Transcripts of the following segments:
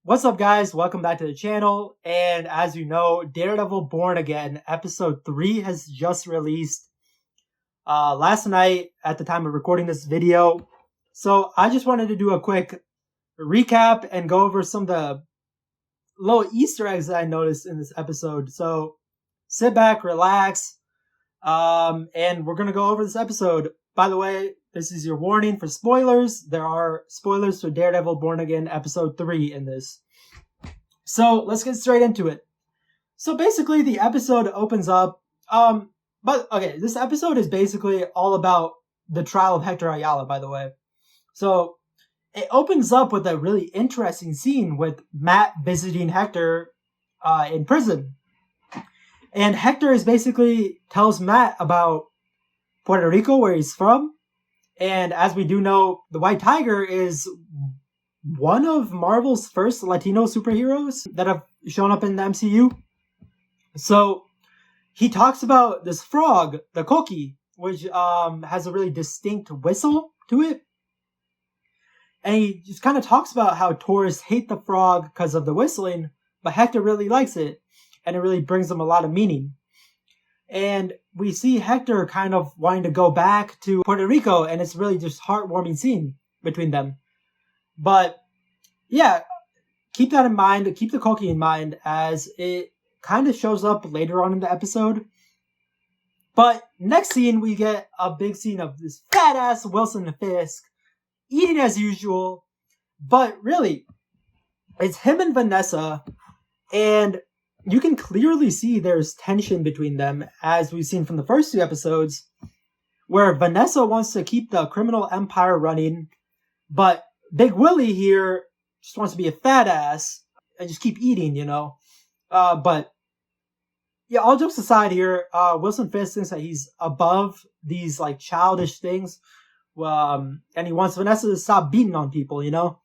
What's up, guys? Welcome back to the channel. And as you know, Daredevil Born Again episode 3 has just released last night at the time of recording this video. So I just wanted to do a quick recap and go over some of the little Easter eggs that I noticed in this episode. So sit back, relax, and we're going to go over this episode. By the way, this is your warning for spoilers. There are spoilers for Daredevil Born Again episode 3 in this. So let's get straight into it. So basically the episode opens up, this episode is basically all about the trial of Hector Ayala, by the way. So it opens up with a really interesting scene with Matt visiting Hector in prison. And Hector basically tells Matt about Puerto Rico, where he's from. And as we do know, the White Tiger is one of Marvel's first Latino superheroes that have shown up in the MCU. So he talks about this frog, the Koki, which has a really distinct whistle to it. And he just kind of talks about how tourists hate the frog because of the whistling, but Hector really likes it, and it really brings him a lot of meaning. And we see Hector kind of wanting to go back to Puerto Rico, and it's really just heartwarming scene between them. But yeah, keep that in mind, keep the Koki in mind, as it kind of shows up later on in the episode. But next scene, we get a big scene of this fat ass Wilson Fisk eating as usual. But really, it's him and Vanessa, and you can clearly see there's tension between them, as we've seen from the first 2 episodes, where Vanessa wants to keep the criminal empire running, but Big Willie here just wants to be a fat ass and just keep eating, you know. But yeah, all jokes aside here, Wilson Fisk thinks that he's above these like childish things, and he wants Vanessa to stop beating on people, you know.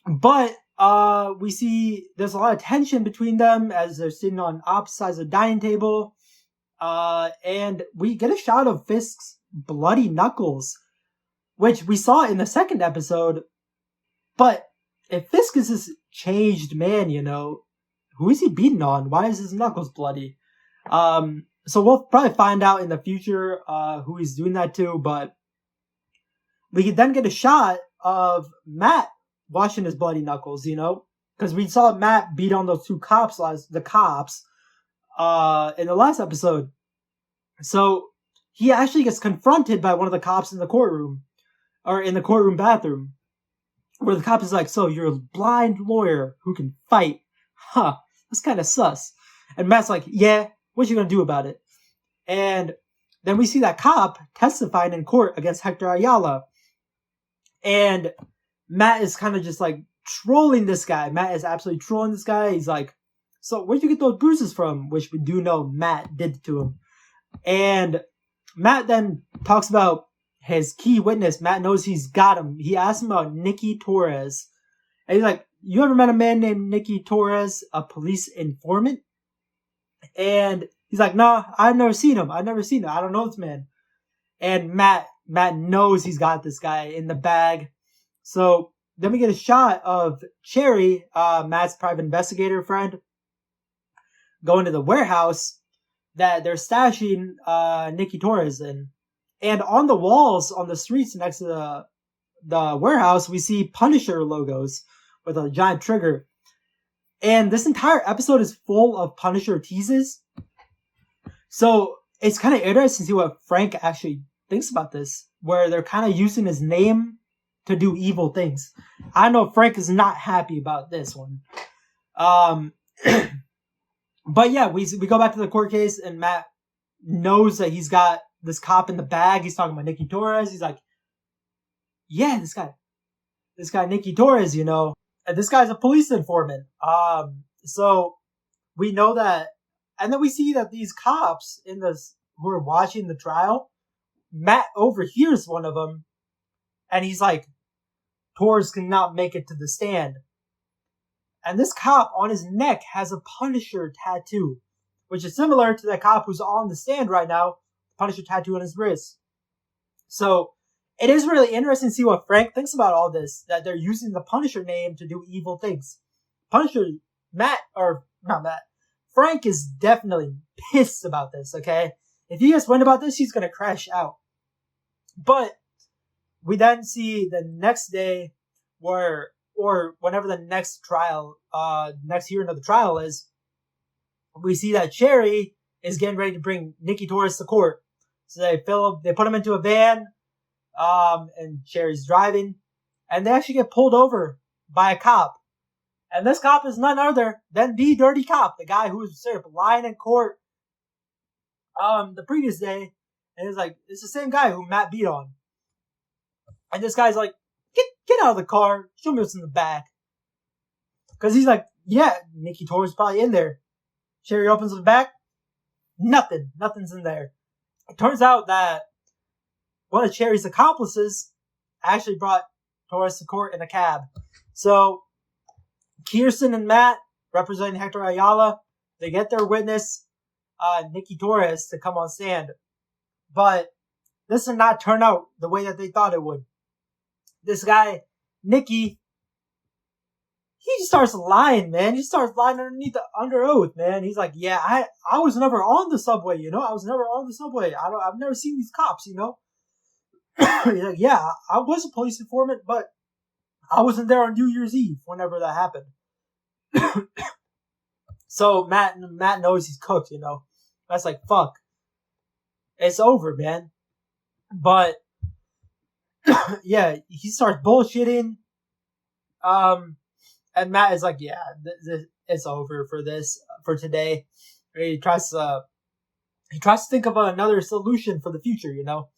But we see there's a lot of tension between them as they're sitting on opposite sides of the dining table. And we get a shot of Fisk's bloody knuckles, which we saw in the second episode. But if Fisk is this changed man, you know, who is he beating on? Why is his knuckles bloody? So we'll probably find out in the future who he's doing that to. But we could then get a shot of Matt washing his bloody knuckles, you know, because we saw Matt beat on those 2 cops, in the last episode. So he actually gets confronted by one of the cops in the courtroom, or in the courtroom bathroom, where the cop is like, "So you're a blind lawyer who can fight? Huh, that's kind of sus." And Matt's like, "Yeah, what you gonna do about it?" And then we see that cop testifying in court against Hector Ayala, and Matt is kind of just like trolling this guy. Matt is absolutely trolling this guy. He's like, "So where'd you get those bruises from?" Which we do know Matt did to him. And Matt then talks about his key witness. Matt knows he's got him. He asks him about Nicky Torres. And he's like, "You ever met a man named Nicky Torres, a police informant?" And he's like, "Nah, I've never seen him. I don't know this man." And Matt knows he's got this guy in the bag. So then we get a shot of Cherry, Matt's private investigator friend, going to the warehouse that they're stashing Nicky Torres in. And on the walls, on the streets next to the warehouse, we see Punisher logos with a giant trigger. And this entire episode is full of Punisher teases. So it's kind of interesting to see what Frank actually thinks about this, where they're kind of using his name to do evil things. I know Frank is not happy about this one. But yeah, we go back to the court case, and Matt knows that he's got this cop in the bag. He's talking about Nicky Torres. He's like, "Yeah, this guy Nicky Torres, you know, and this guy's a police informant." So we know that, and then we see that these cops who are watching the trial, Matt overhears one of them, and he's like, "Torres cannot make it to the stand." And this cop on his neck has a Punisher tattoo, which is similar to that cop who's on the stand right now, Punisher tattoo on his wrist. So it is really interesting to see what Frank thinks about all this, that they're using the Punisher name to do evil things. Punisher, Frank is definitely pissed about this, okay? If he gets wind about this, he's gonna crash out. But we then see the next day or whenever the next hearing of the trial is, we see that Cherry is getting ready to bring Nikki Torres to court. So they put him into a van, and Cherry's driving, and they actually get pulled over by a cop. And this cop is none other than the dirty cop, the guy who was straight up lying in court the previous day, and it's the same guy who Matt beat on. And this guy's like, get out of the car, show me what's in the back. Because he's like, yeah, Nikki Torres is probably in there. Cherry opens the back, nothing's in there. It turns out that one of Cherry's accomplices actually brought Torres to court in a cab. So Kirsten and Matt, representing Hector Ayala, they get their witness, Nikki Torres, to come on stand. But this did not turn out the way that they thought it would. This guy, Nikki, he just starts lying, man. He starts lying under oath, man. He's like, yeah, I was never on the subway, you know? I was never on the subway. I've never seen these cops, you know? He's like, yeah, I was a police informant, but I wasn't there on New Year's Eve whenever that happened. So Matt knows he's cooked, you know? That's like, fuck. It's over, man. But yeah, he starts bullshitting. And Matt is like, yeah, it's over for today. He tries to think of another solution for the future, you know?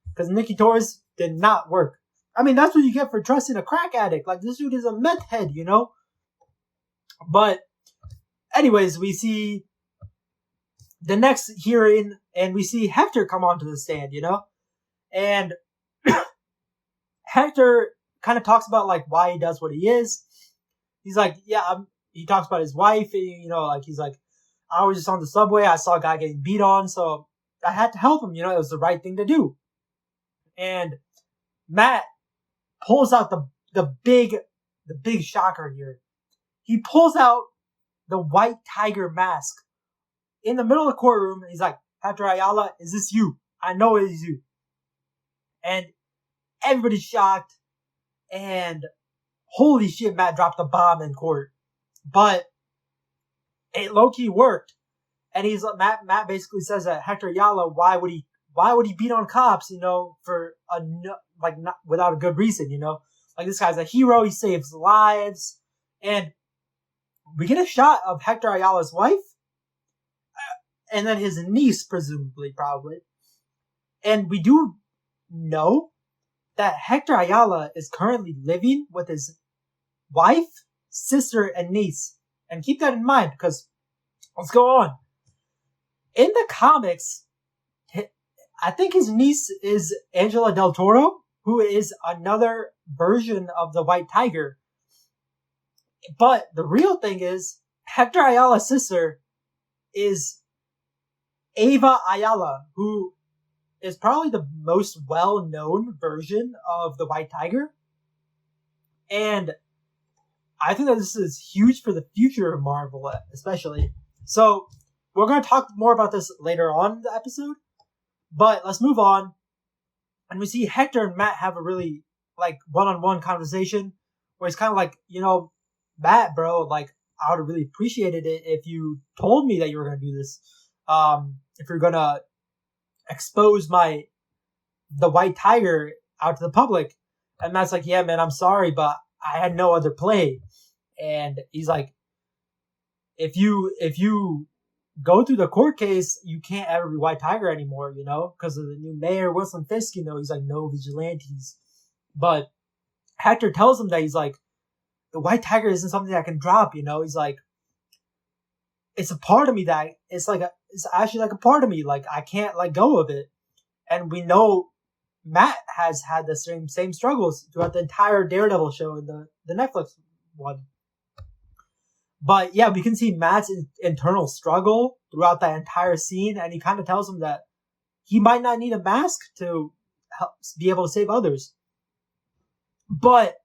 Because Nikki Torres did not work. I mean, that's what you get for trusting a crack addict. Like, this dude is a meth head, you know? But anyways, we see the next hearing, and we see Hector come onto the stand, you know? And Hector kind of talks about, like, why he does what he is. He's like, yeah, he talks about his wife, and, you know, like, he's like, I was just on the subway, I saw a guy getting beat on, so I had to help him, you know, it was the right thing to do. And Matt pulls out the big shocker here. He pulls out the white tiger mask in the middle of the courtroom. He's like, Hector Ayala, is this you? I know it is you. And everybody's shocked. And holy shit, Matt dropped a bomb in court. But it low-key worked. And Matt basically says that Hector Ayala, why would he beat on cops, you know, for not without a good reason, you know? Like, this guy's a hero, he saves lives. And we get a shot of Hector Ayala's wife, and then his niece, presumably, probably. And we do know that Hector Ayala is currently living with his wife, sister, and niece. And keep that in mind, because let's go on. In the comics, I think his niece is Angela Del Toro, who is another version of the White Tiger. But the real thing is, Hector Ayala's sister is Ava Ayala, who is probably the most well-known version of the White Tiger. And I think that this is huge for the future of Marvel, especially. So, we're going to talk more about this later on in the episode. But let's move on. And we see Hector and Matt have a really, like, one-on-one conversation where he's kind of like, you know, Matt, bro, like, I would have really appreciated it if you told me that you were going to do this. If you're going to expose the White Tiger out to the public. And Matt's like, yeah, man, I'm sorry, but I had no other play. And he's like, if you go through the court case, you can't ever be White Tiger anymore, you know, because of the new mayor, Wilson Fisk, you know. He's like, no vigilantes. But Hector tells him that he's like, the White Tiger isn't something I can drop, you know. He's like, it's a part of me that it's actually like a part of me, like I can't let go of it. And we know Matt has had the same struggles throughout the entire Daredevil show in the Netflix one. But yeah, we can see Matt's internal struggle throughout that entire scene, and he kind of tells him that he might not need a mask to help be able to save others. But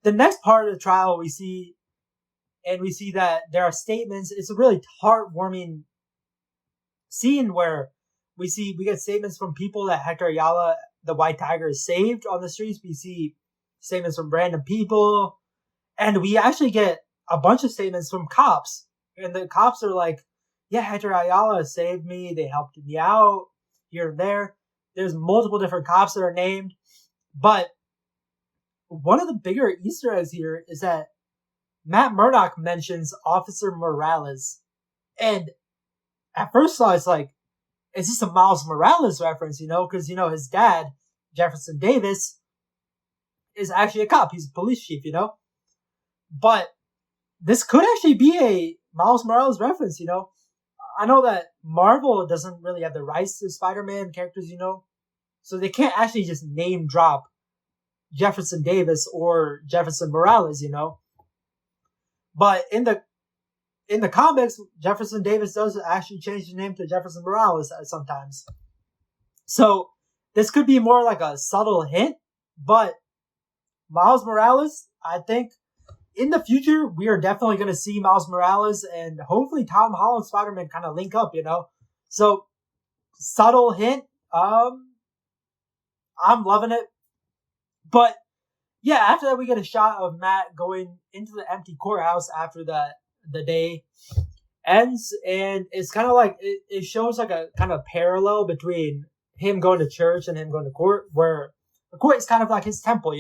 the next part of the trial we see that there are statements. It's a really heartwarming scene where we get statements from people that Hector Ayala, the White Tiger, is saved on the streets. We see statements from random people, and we actually get a bunch of statements from cops. And the cops are like, yeah, Hector Ayala saved me. They helped me out here and there. There's multiple different cops that are named. But one of the bigger Easter eggs here is that Matt Murdock mentions Officer Morales. And at first I was like, is this a Miles Morales reference, Because, his dad, Jefferson Davis, is actually a cop. He's a police chief, But this could actually be a Miles Morales reference, I know that Marvel doesn't really have the rights to Spider-Man characters, So they can't actually just name drop Jefferson Davis or Jefferson Morales, But in the comics, Jefferson Davis does actually change his name to Jefferson Morales sometimes. So this could be more like a subtle hint, but Miles Morales, I think in the future, we are definitely going to see Miles Morales and hopefully Tom Holland Spider-Man kind of link up, So subtle hint, I'm loving it. But yeah, after that, we get a shot of Matt going into the empty courthouse after the day ends, and it's kind of like it shows like a kind of parallel between him going to church and him going to court, where the court is kind of like his temple,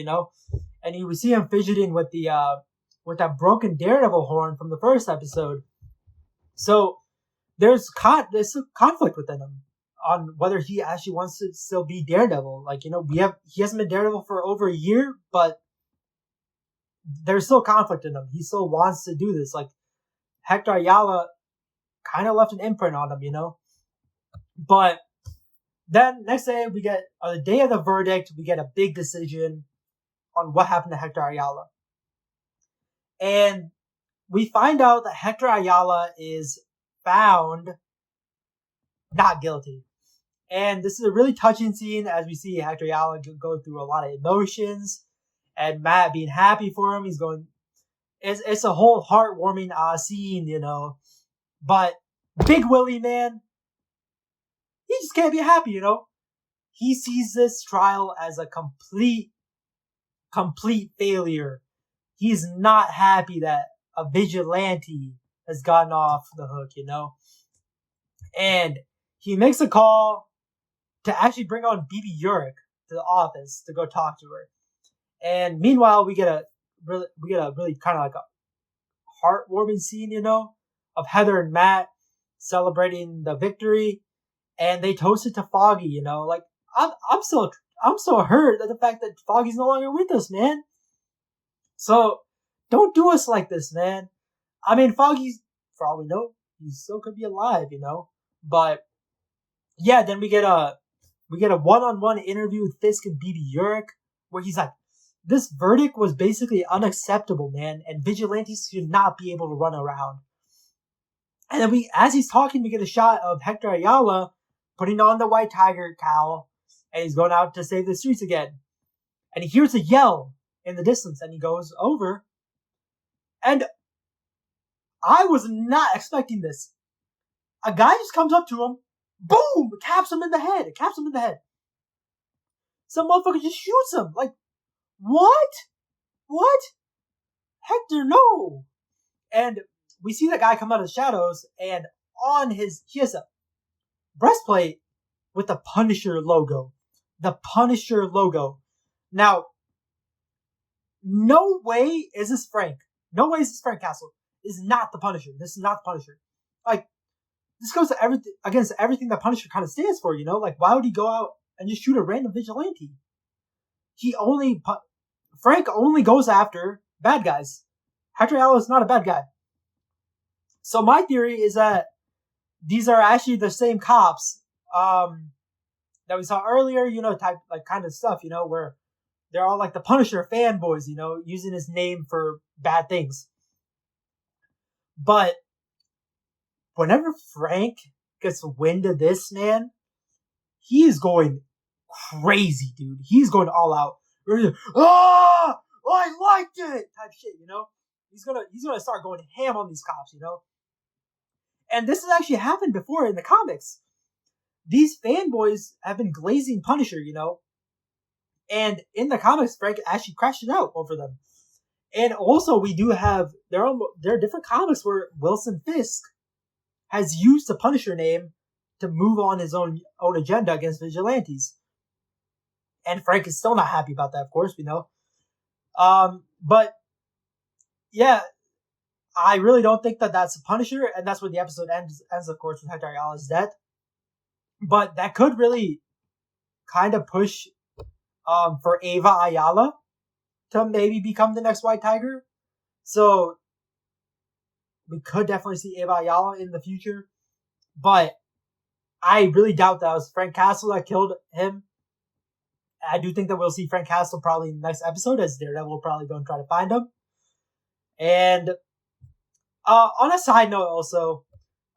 and you would see him fidgeting with that broken Daredevil horn from the first episode. So there's a conflict within him on whether he actually wants to still be Daredevil. Like, he hasn't been Daredevil for over a year, but there's still conflict in him. He still wants to do this. Like, Hector Ayala kind of left an imprint on him, But then next day we get, on the day of the verdict, we get a big decision on what happened to Hector Ayala. And we find out that Hector Ayala is found not guilty. And this is a really touching scene as we see Hector Ayala go through a lot of emotions and Matt being happy for him. He's going, it's a whole heartwarming scene, But Big Willie, man, he just can't be happy, He sees this trial as a complete failure. He's not happy that a vigilante has gotten off the hook, And he makes a call to actually bring on BB Urich to the office to go talk to her. And meanwhile, we get a really kind of like a heartwarming scene, of Heather and Matt celebrating the victory, and they toast it to Foggy, Like, I'm so hurt at the fact that Foggy's no longer with us, man. So don't do us like this, man. I mean, Foggy's, for all we know, he still could be alive, But yeah, then we get a one-on-one interview with Fisk and BB Urich, where he's like, this verdict was basically unacceptable, man, and vigilantes should not be able to run around. And then as he's talking, we get a shot of Hector Ayala putting on the White Tiger cowl, and he's going out to save the streets again. And he hears a yell in the distance, and he goes over. And I was not expecting this. A guy just comes up to him, boom, caps him in the head. Some motherfucker just shoots him. Like, what? Hector, no. And we see the guy come out of the shadows, and he has a breastplate with the Punisher logo. The Punisher logo. Now, no way is this Frank. No way is this Frank Castle. This is not the Punisher. This is not the Punisher. Like, this goes to against everything that Punisher kind of stands for, Like, why would he go out and just shoot a random vigilante? Frank only goes after bad guys. Hector Ayala is not a bad guy. So my theory is that these are actually the same cops that we saw earlier, type like kind of stuff, where they're all like the Punisher fanboys, using his name for bad things. But whenever Frank gets wind of this, man, he is going crazy, dude. He's going all out. Ah, I liked it type shit, you know. He's gonna start going ham on these cops, you know. And this has actually happened before in the comics. These fanboys have been glazing Punisher, you know. And in the comics, Frank actually crashed out over them. And also, we do have there are different comics where Wilson Fisk has used the Punisher name to move on his own agenda against vigilantes. And Frank is still not happy about that, of course, we know. But yeah, I really don't think that that's a Punisher, and that's where the episode ends of course, with Hector Ayala's death. But that could really kind of push for Ava Ayala to maybe become the next White Tiger. So we could definitely see Ava Ayala in the future. But I really doubt that it was Frank Castle that killed him. I do think that we'll see Frank Castle probably in the next episode, as Daredevil will probably go and try to find him. And on a side note also,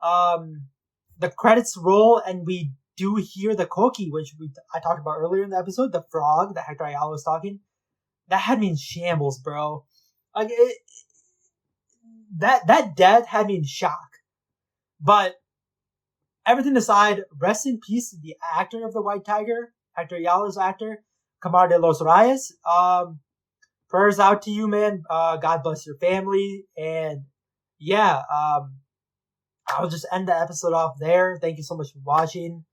the credits roll and we do hear the Koki, which I talked about earlier in the episode, the frog that Hector Ayala was talking. That had me in shambles, bro. Like that death had me in shock. But everything aside, rest in peace to the actor of the White Tiger, Hector Ayala's actor, Camar de los Reyes. Prayers out to you, man. God bless your family. And yeah, I'll just end the episode off there. Thank you so much for watching.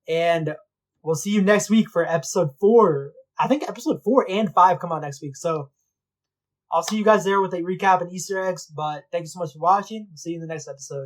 And we'll see you next week for episode 4. I think episode 4 and 5 come out next week. So I'll see you guys there with a recap and Easter eggs. But thank you so much for watching. We'll see you in the next episode.